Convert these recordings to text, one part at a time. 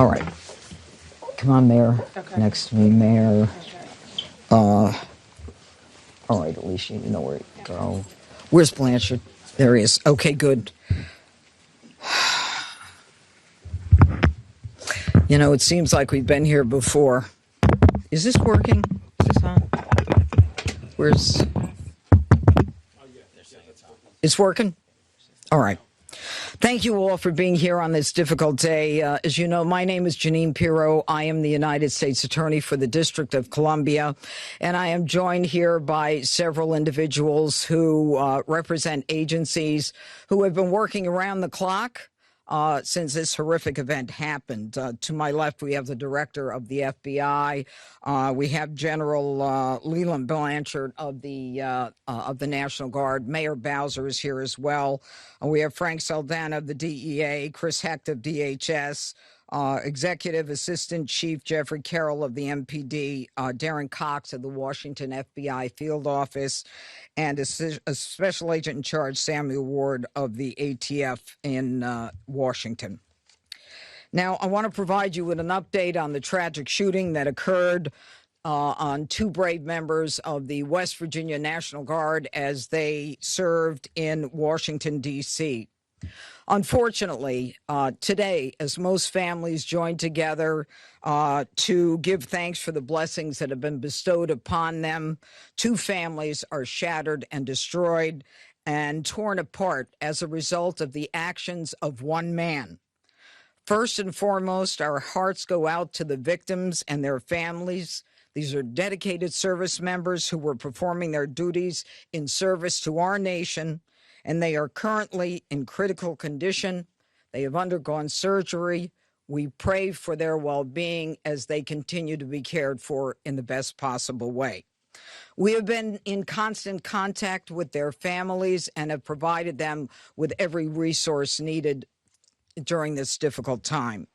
All right. Come on, Mayor. Okay. Next to me, Mayor. Okay. All right, Alicia, you know where to go. Where's Blanchard? There he is. Okay, good. You know, it seems like we've been here before. Is this working? Is this on? Where's... It's working? All right. Thank you all for being here on this difficult day. As you know, my name is Jeanine Pirro. I am the United States Attorney for the District of Columbia, and I am joined here by several individuals who represent agencies who have been working around the clock since this horrific event happened. To my left, we have the director of the FBI. We have General Leland Blanchard of the National Guard. Mayor Bowser is here as well. We have Frank Saldana of the DEA, Chris Hecht of DHS, Executive Assistant Chief Jeffrey Carroll of the MPD, Darren Cox of the Washington FBI Field Office, and a Special Agent in Charge, Samuel Ward of the ATF in Washington. Now, I want to provide you with an update on the tragic shooting that occurred on two brave members of the West Virginia National Guard as they served in Washington, D.C. Unfortunately, today, as most families join together to give thanks for the blessings that have been bestowed upon them, two families are shattered and destroyed and torn apart as a result of the actions of one man. First and foremost, our hearts go out to the victims and their families. These are dedicated service members who were performing their duties in service to our nation, and they are currently in critical condition. They have undergone surgery. We pray for their well-being as they continue to be cared for in the best possible way. We have been in constant contact with their families and have provided them with every resource needed during this difficult time.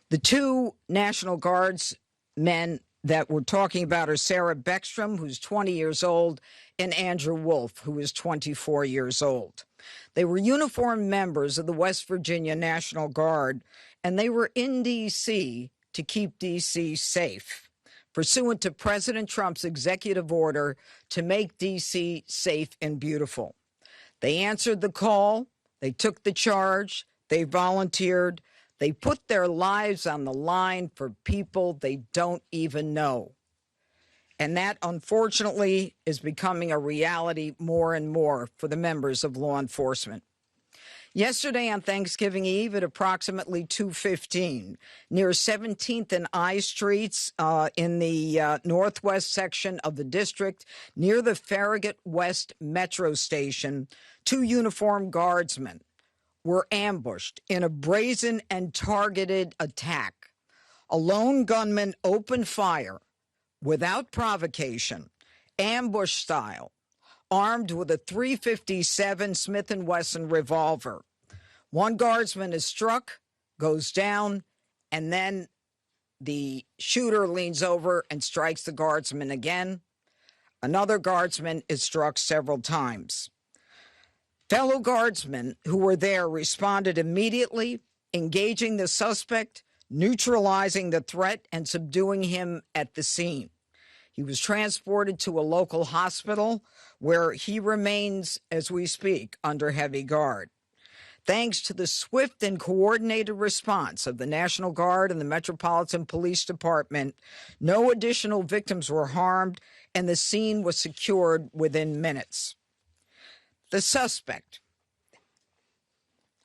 The two National Guardsmen that we're talking about are Sarah Beckstrom, who's 20 years old, and Andrew Wolf, who is 24 years old. They were uniformed members of the West Virginia National Guard, and they were in D.C. to keep D.C. safe, pursuant to President Trump's executive order to make D.C. safe and beautiful. They answered the call, they took the charge, they volunteered, they put their lives on the line for people they don't even know. And that, unfortunately, is becoming a reality more and more for the members of law enforcement. Yesterday on Thanksgiving Eve at approximately 2:15, near 17th and I Streets in the northwest section of the district, near the Farragut West Metro Station, two uniformed guardsmen were ambushed in a brazen and targeted attack. A lone gunman opened fire without provocation, ambush style, armed with a .357 Smith & Wesson revolver. One guardsman is struck, goes down, and then the shooter leans over and strikes the guardsman again. Another guardsman is struck several times. Fellow guardsmen who were there responded immediately, engaging the suspect, neutralizing the threat, and subduing him at the scene. He was transported to a local hospital where he remains, as we speak, under heavy guard. Thanks to the swift and coordinated response of the National Guard and the Metropolitan Police Department, no additional victims were harmed, and the scene was secured within minutes. The suspect,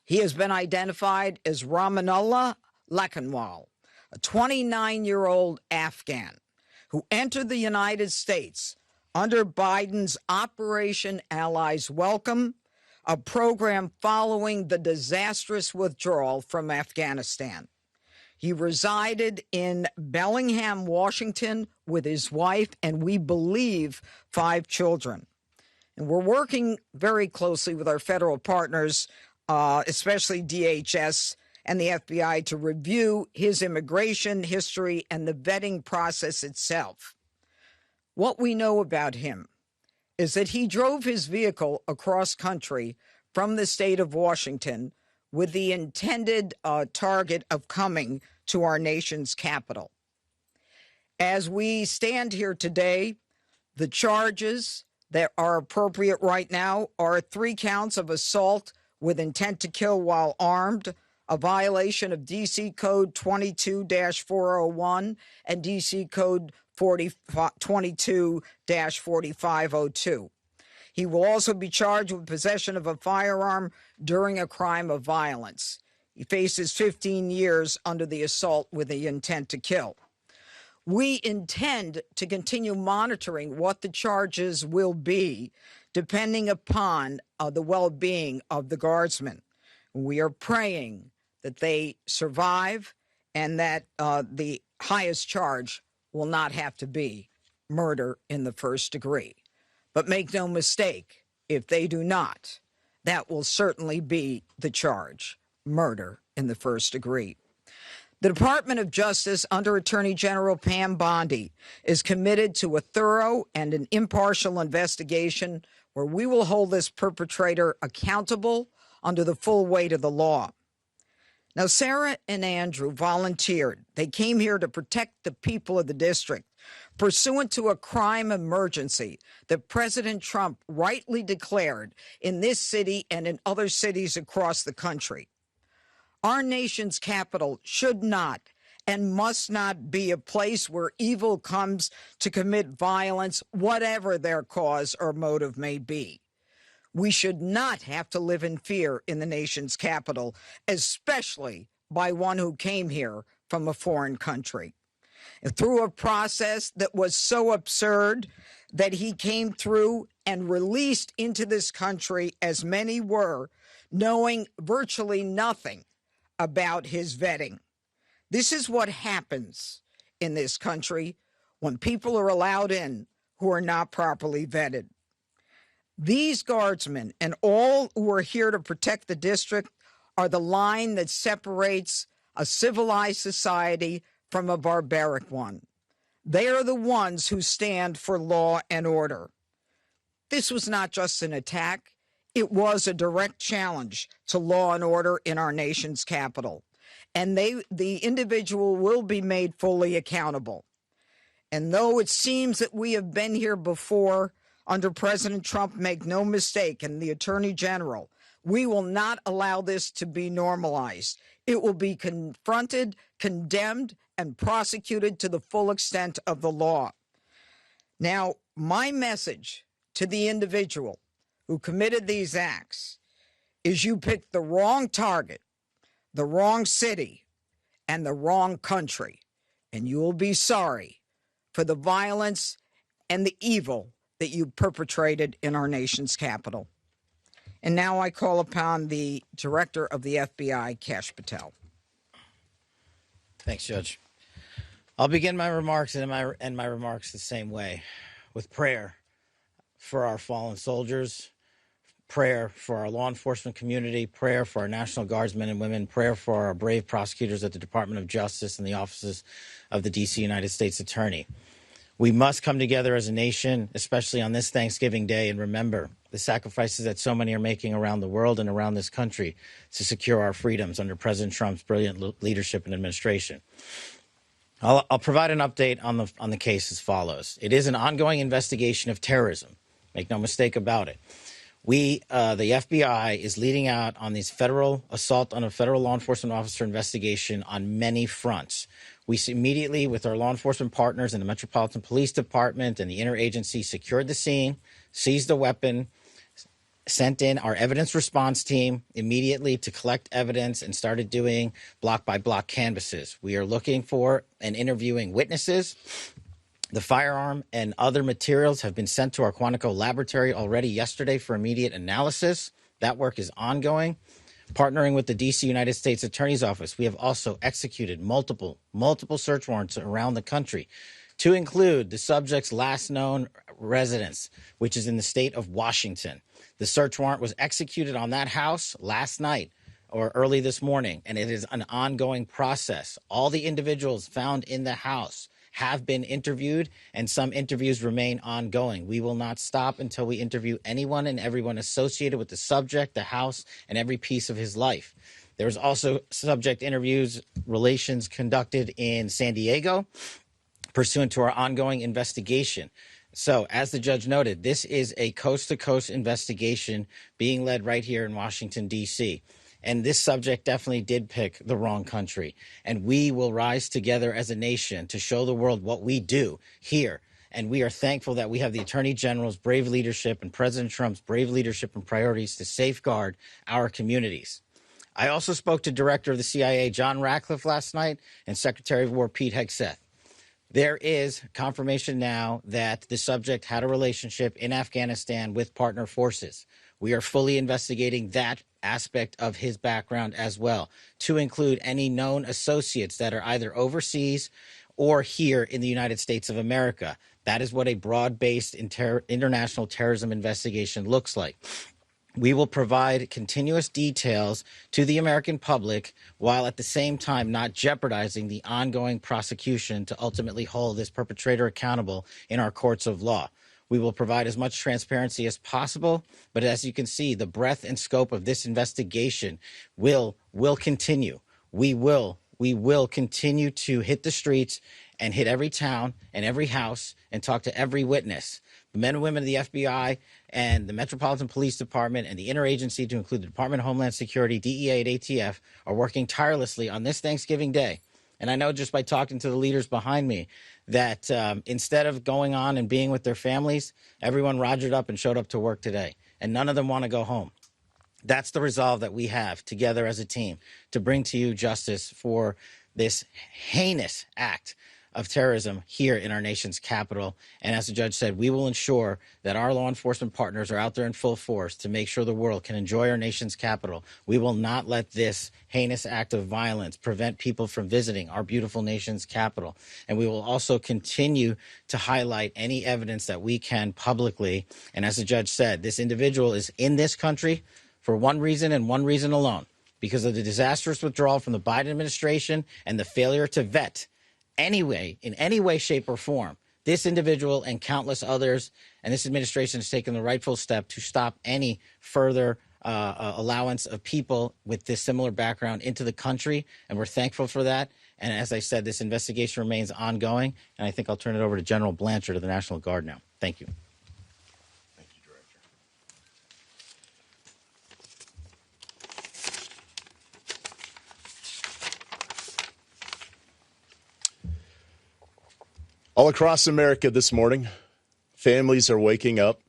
he has been identified as Rahmanullah Lakanwal, a 29-year-old Afghan who entered the United States under Biden's Operation Allies Welcome, a program following the disastrous withdrawal from Afghanistan. He resided in Bellingham, Washington, with his wife and, we believe, 5 children. And we're working very closely with our federal partners, especially DHS and the FBI, to review his immigration history and the vetting process itself. What we know about him is that he drove his vehicle across country from the state of Washington with the intended target of coming to our nation's capital. As we stand here today, the charges that are appropriate right now are 3 counts of assault with intent to kill while armed, a violation of D.C. Code 22-401 and D.C. Code 22-4502. He will also be charged with possession of a firearm during a crime of violence. He faces 15 years under the assault with the intent to kill. We intend to continue monitoring what the charges will be, depending upon the well-being of the Guardsmen. We are praying that they survive and that the highest charge will not have to be murder in the first degree. But make no mistake, if they do not, that will certainly be the charge, murder in the first degree. The Department of Justice, under Attorney General Pam Bondi, is committed to a thorough and an impartial investigation where we will hold this perpetrator accountable under the full weight of the law. Now, Sarah and Andrew volunteered. They came here to protect the people of the district, pursuant to a crime emergency that President Trump rightly declared in this city and in other cities across the country. Our nation's capital should not and must not be a place where evil comes to commit violence, whatever their cause or motive may be. We should not have to live in fear in the nation's capital, especially by one who came here from a foreign country. Through a process that was so absurd that he came through and released into this country, as many were, knowing virtually nothing about his vetting. This is what happens in this country when people are allowed in who are not properly vetted. These Guardsmen and all who are here to protect the district are the line that separates a civilized society from a barbaric one. They are the ones who stand for law and order. This was not just an attack. It was a direct challenge to law and order in our nation's capital. And the individual will be made fully accountable. And though it seems that we have been here before under President Trump, make no mistake, and the Attorney General, we will not allow this to be normalized. It will be confronted, condemned, and prosecuted to the full extent of the law. Now, my message to the individual who committed these acts is you picked the wrong target, the wrong city, and the wrong country, and you will be sorry for the violence and the evil that you perpetrated in our nation's capital. And now I call upon the Director of the FBI, Kash Patel. Thanks, Judge. I'll begin my remarks and my remarks the same way, with prayer for our fallen soldiers, prayer for our law enforcement community, prayer for our National Guardsmen and women, prayer for our brave prosecutors at the Department of Justice and the offices of the D.C. United States Attorney. We must come together as a nation, especially on this Thanksgiving Day, and remember the sacrifices that so many are making around the world and around this country to secure our freedoms under President Trump's brilliant leadership and administration. I'll provide an update on the case as follows. It is an ongoing investigation of terrorism. Make no mistake about it. The FBI is leading out on these federal assault on a federal law enforcement officer investigation on many fronts. We immediately, with our law enforcement partners in the Metropolitan Police Department and the interagency, secured the scene, seized the weapon, sent in our evidence response team immediately to collect evidence, and started doing block-by-block canvasses. We are looking for and interviewing witnesses. The firearm and other materials have been sent to our Quantico laboratory already yesterday for immediate analysis. That work is ongoing. Partnering with the D.C. United States Attorney's Office, we have also executed multiple search warrants around the country to include the subject's last known residence, which is in the state of Washington. The search warrant was executed on that house last night or early this morning, and it is an ongoing process. All the individuals found in the house have been interviewed, and some interviews remain ongoing. We will not stop until we interview anyone and everyone associated with the subject, the house, and every piece of his life. There was also subject interviews relations conducted in San Diego pursuant to our ongoing investigation. So, as the judge noted, this is a coast-to-coast investigation being led right here in Washington, D.C., and this subject definitely did pick the wrong country. And we will rise together as a nation to show the world what we do here. And we are thankful that we have the Attorney General's brave leadership and President Trump's brave leadership and priorities to safeguard our communities. I also spoke to Director of the CIA, John Ratcliffe, last night, and Secretary of War, Pete Hegseth. There is confirmation now that the subject had a relationship in Afghanistan with partner forces. We are fully investigating that aspect of his background as well, to include any known associates that are either overseas or here in the United States of America. That is what a broad-based international terrorism investigation looks like. We will provide continuous details to the American public while at the same time not jeopardizing the ongoing prosecution to ultimately hold this perpetrator accountable in our courts of law. We will provide as much transparency as possible, but as you can see, the breadth and scope of this investigation will continue. We will continue to hit the streets and hit every town and every house and talk to every witness. The men and women of the FBI and the Metropolitan Police Department and the interagency, to include the Department of Homeland Security, DEA, and ATF, are working tirelessly on this Thanksgiving Day. And I know just by talking to the leaders behind me that instead of going on and being with their families, everyone rogered up and showed up to work today. And none of them want to go home. That's the resolve that we have together as a team to bring to you justice for this heinous act of terrorism here in our nation's capital. And as the judge said, we will ensure that our law enforcement partners are out there in full force to make sure the world can enjoy our nation's capital. We will not let this heinous act of violence prevent people from visiting our beautiful nation's capital. And we will also continue to highlight any evidence that we can publicly. And as the judge said, this individual is in this country for one reason and one reason alone, because of the disastrous withdrawal from the Biden administration and the failure to vet anyway, in any way, shape, or form, this individual and countless others, and this administration has taken the rightful step to stop any further allowance of people with this similar background into the country, and we're thankful for that. And as I said, this investigation remains ongoing, and I think I'll turn it over to General Blanchard of the National Guard now. Thank you. Thank you, Director. All across America this morning, families are waking up.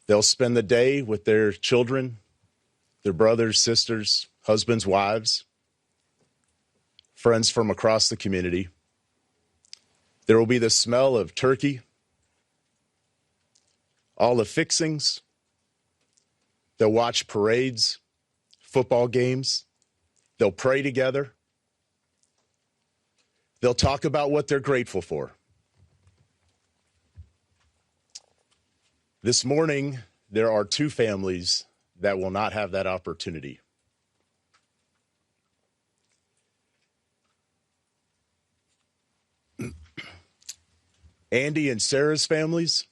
They'll spend the day with their children, their brothers, sisters, husbands, wives, friends from across the community. There will be the smell of turkey, all the fixings. They'll watch parades, football games. They'll pray together. They'll talk about what they're grateful for. This morning, there are two families that will not have that opportunity. Andy and Sarah's families,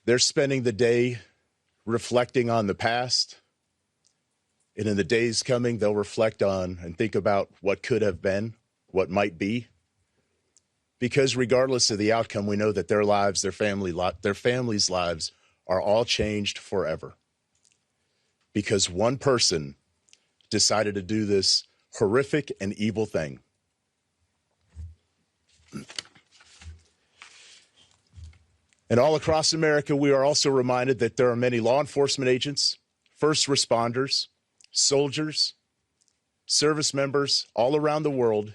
they're spending the day reflecting on the past. And in the days coming, they'll reflect on and think about what could have been, what might be. Because regardless of the outcome, we know that their lives, their families' lives are all changed forever. Because one person decided to do this horrific and evil thing. And all across America, we are also reminded that there are many law enforcement agents, first responders, soldiers, service members all around the world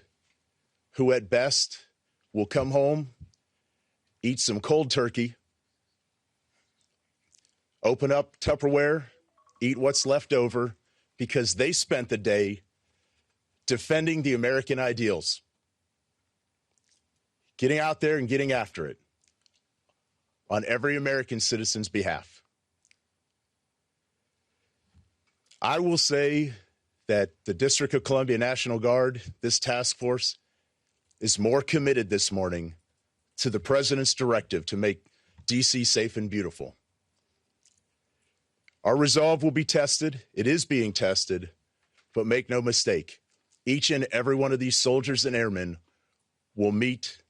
who at best will come home, eat some cold turkey, open up Tupperware, eat what's left over, because they spent the day defending the American ideals, getting out there and getting after it on every American citizen's behalf. I will say that the District of Columbia National Guard, this task force, is more committed this morning to the president's directive to make D.C. safe and beautiful. Our resolve will be tested. It is being tested, but make no mistake, each and every one of these soldiers and airmen will meet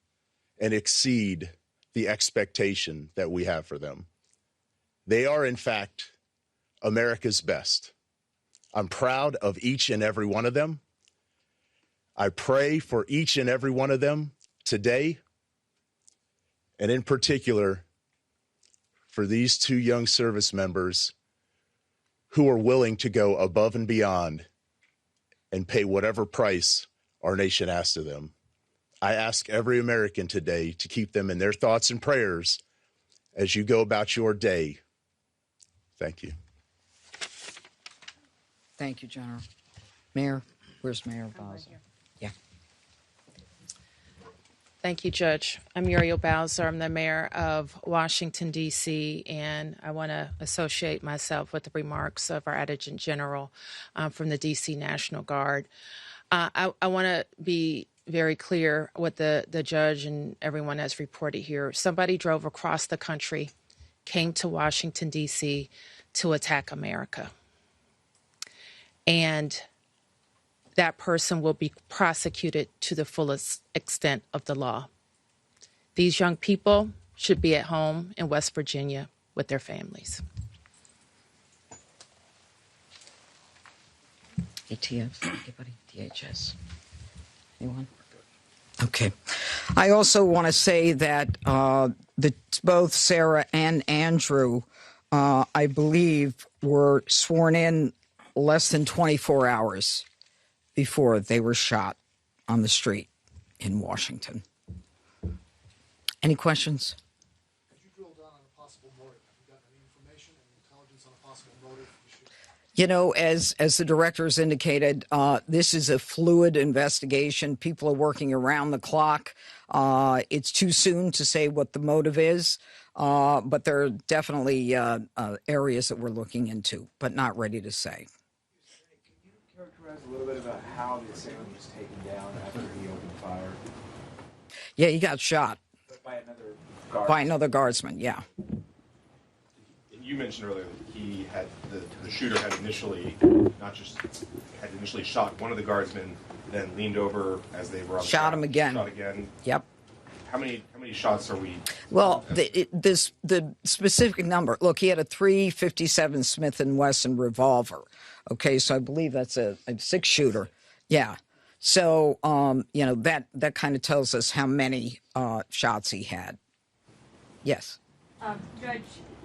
and exceed the expectation that we have for them. They are, in fact, America's best. I'm proud of each and every one of them. I pray for each and every one of them today, and in particular, for these 2 young service members who are willing to go above and beyond and pay whatever price our nation asks of them. I ask every American today to keep them in their thoughts and prayers as you go about your day. Thank you. Thank you, General. Mayor, where's Mayor Bowser? Yeah. Thank you, Judge. I'm Muriel Bowser. I'm the mayor of Washington, D.C., and I want to associate myself with the remarks of our Adjutant General from the D.C. National Guard. I want to be very clear what the judge and everyone has reported here. Somebody drove across the country, came to Washington, D.C. to attack America. And that person will be prosecuted to the fullest extent of the law. These young people should be at home in West Virginia with their families. ATF, anybody? DHS? Anyone? Okay. I also want to say that both Sarah and Andrew, I believe, were sworn in less than 24 hours before they were shot on the street in Washington. Any questions? Could you drill down on a possible motive? Have you got any information and intelligence on a possible motive? You know, as the directors indicated, this is a fluid investigation. People are working around the clock. It's too soon to say what the motive is, but there are definitely areas that we're looking into, but not ready to say. Can you characterize a little bit about how the assailant was taken down after he opened fire? Yeah, he got shot By another guard? by another guardsman, yeah. You mentioned earlier that he had the shooter had initially shot one of the guardsmen, then leaned over as they were on the Shot ground, him again. Shot again. Yep. How many shots are we? Well, the specific number. Look, he had a .357 Smith & Wesson revolver. Okay, so I believe that's a 6-shooter. Yeah. So you know, that kind of tells us how many shots he had. Yes. Judge,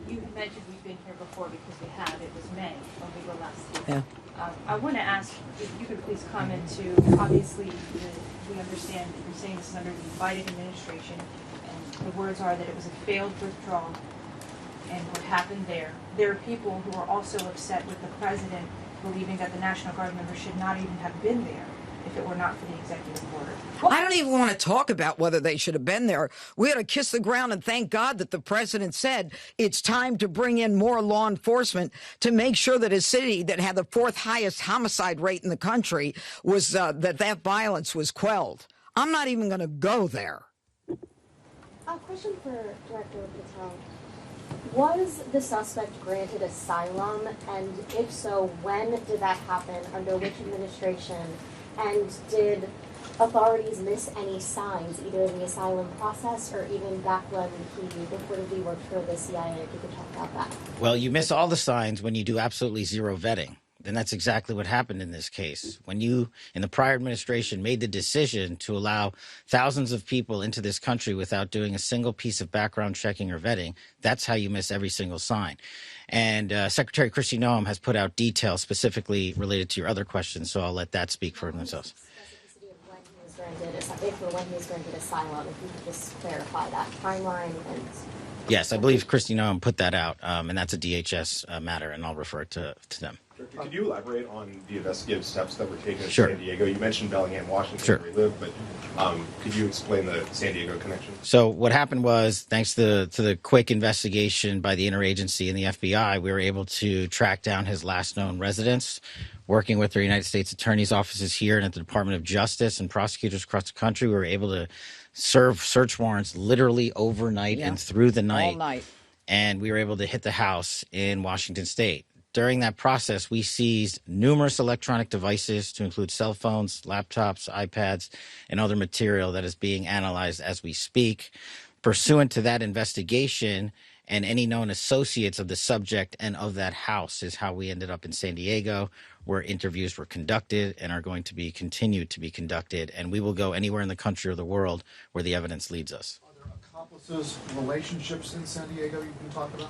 you had mentioned we've been here before because we have. It was May when we were last here. Yeah. I want to ask if you could please comment to, obviously, we understand that you're saying this is under the Biden administration, and the words are that it was a failed withdrawal, and what happened there. There are people who are also upset with the president believing that the National Guard members should not even have been there if it were not for the executive order. I don't even want to talk about whether they should have been there. We ought to kiss the ground and thank God that the president said it's time to bring in more law enforcement to make sure that a city that had the 4th highest homicide rate in the country was that violence was quelled. I'm not even going to go there. A question for Director Patel. Was the suspect granted asylum, and if so, when did that happen, under which administration? And did authorities miss any signs, either in the asylum process or even back when he reportedly worked for the CIA? If you could talk about that. Well, you miss all the signs when you do absolutely zero vetting. And that's exactly what happened in this case. When you, in the prior administration, made the decision to allow thousands of people into this country without doing a single piece of background checking or vetting, that's how you miss every single sign. And Secretary Kristi Noem has put out details specifically related to your other questions, so I'll let that speak for themselves. Specificity of when he was granted, if or when he was granted asylum, if you could just clarify that timeline. And Yes, I believe Kristi Noem put that out, and that's a DHS matter, and I'll refer it to them. Director, could you elaborate on the investigative steps that were taken in Sure. San Diego? You mentioned Bellingham, Washington, Sure. where you live, but could you explain the San Diego connection? So what happened was, thanks to the quick investigation by the interagency and the FBI, we were able to track down his last known residence, working with the United States Attorney's offices here and at the Department of Justice and prosecutors across the country. We were able to serve search warrants literally overnight and through the night. All night. And we were able to hit the house in Washington State. During that process, we seized numerous electronic devices to include cell phones, laptops, iPads, and other material that is being analyzed as we speak. Pursuant to that investigation and any known associates of the subject and of that house is how we ended up in San Diego, where interviews were conducted and are going to be continued to be conducted. And we will go anywhere in the country or the world where the evidence leads us. Are there accomplices, relationships in San Diego you can talk about?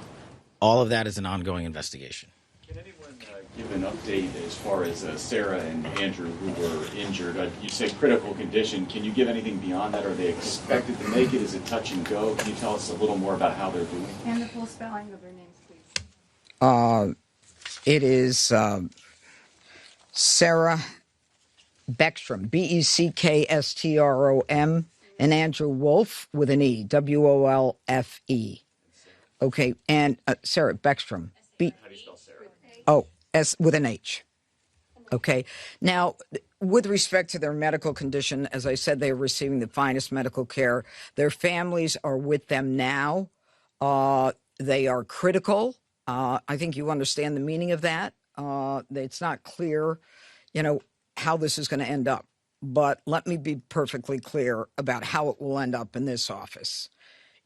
All of that is an ongoing investigation. Can anyone give an update as far as Sarah and Andrew, who were injured? You say critical condition. Can you give anything beyond that? Are they expected to make it? Is it touch and go? Can you tell us a little more about how they're doing? And the full spelling of their names, please. It is Sarah Beckstrom, Beckstrom, and Andrew Wolfe with an E, Wolfe. Okay, and Sarah Beckstrom. How do you spell Sarah? Oh, S with an H. Okay. Now, with respect to their medical condition, as I said, they are receiving the finest medical care. Their families are with them now. They are critical. I think you understand the meaning of that. It's not clear, how this is going to end up. But let me be perfectly clear about how it will end up in this office.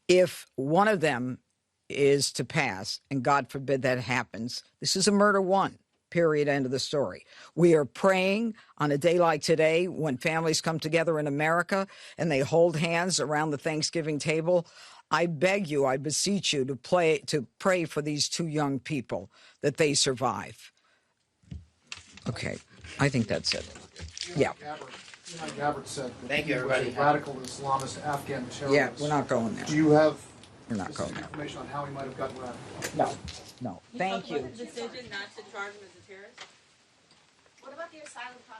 If one of them is to pass, and God forbid that happens, this is a murder one, period, end of the story. We are praying on a day like today when families come together in America and they hold hands around the Thanksgiving table. I beg you, I beseech you to pray for these two young people that they survive. Okay, I think that's it. Yeah. Jeanine Gabbard said that Thank you, he was everybody. a radical Islamist Afghan terrorist. Yeah, we're not going there. Do you have We're not going there. information on how he might have gotten radical? No. Thank you. Was the decision not to charge him as a terrorist? What about the asylum process